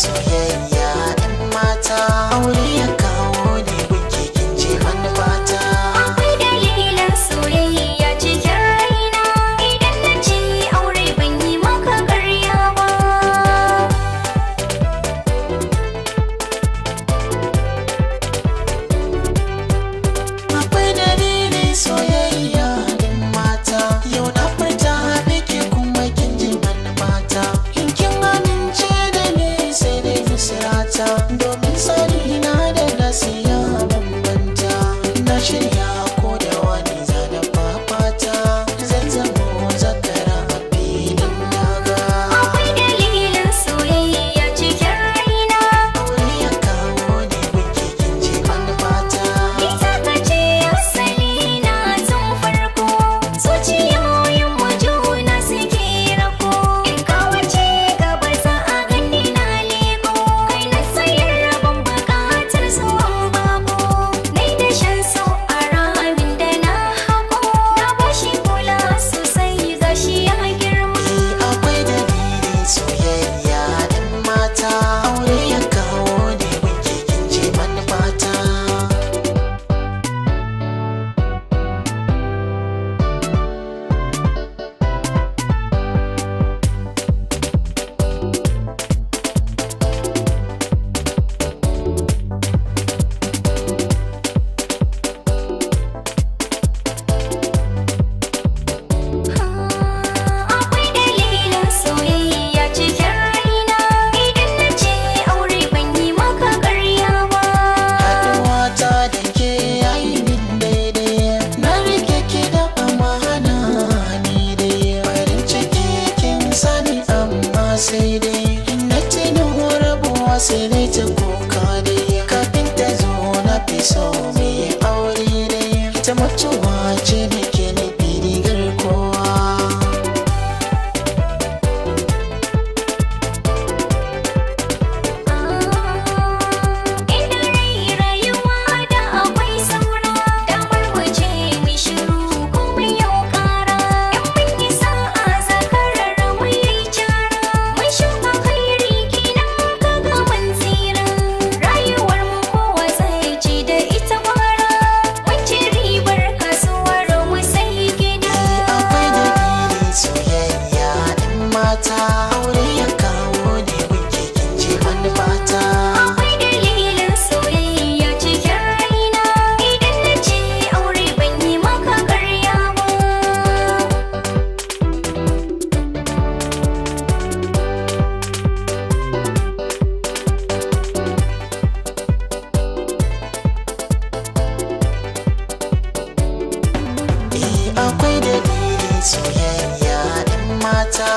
soyayya ɗan mata aure ya kawo ne gunki kin ce manufata. Akwai dalilan soyayya cikin raina, idan na ce aure ban yi maka ƙarya ba. Akwai dalilin soyayya ɗan mata, yau na furta biki kuma kin ji manufata. In kin amince da ni sai dai fusirata, domin sani na da nasiya bambanta. Na shirya ko da wani zana fafata, zan zamo zakara a filin daga. Akwai dalilan soyayya cikin raina, Aure ya kawo ne gunki kin ce manufata. ita ka ce asali na tun farko, zuciyoyin mu juna suke rako. In ka wuce gaba za a gani na leko, kai na sayar rabon bukatar zuwan bako. Nai da shan so a ramin da na hako, na bashi kula sosai gashi ya girma. Akwai dalilin soyayya ɗan mata, aure ya kawo ne gunki kin ce manufata. Akwai dalilin soyayya cikin raina, idan na ce aure ban yi maka ƙarya ba. Haɗuwata da ke yayi min daidai, na rike ki da amana ni dai. Farin ciki kin sani amma sai dai, na tuno rabuwa sai dai ta kuka dai. Kafin ta zo na fi so mai aure dai, ita mutuwa ce da ke nufi rigar kowa. Ina rayuwa da akwai saura, damar waje mai shiru ko mai yau ƙara. In mun yi sa'a zakarar mu yi cara, mun shuka kairi kenan ka ga mun tsira. Rayuwar mu kowa zai ci da ita gwara, mun ci ribar kasuwar mu sai gida. Akwai dalilin soyayya ɗan mata, aure ya kawo ne gunki kin ce manufata. Akwai dalilin soyayya cikin raina, idan na ce aure ban yi maka ƙarya ba. Akwai dalilin soyayya ɗan mata,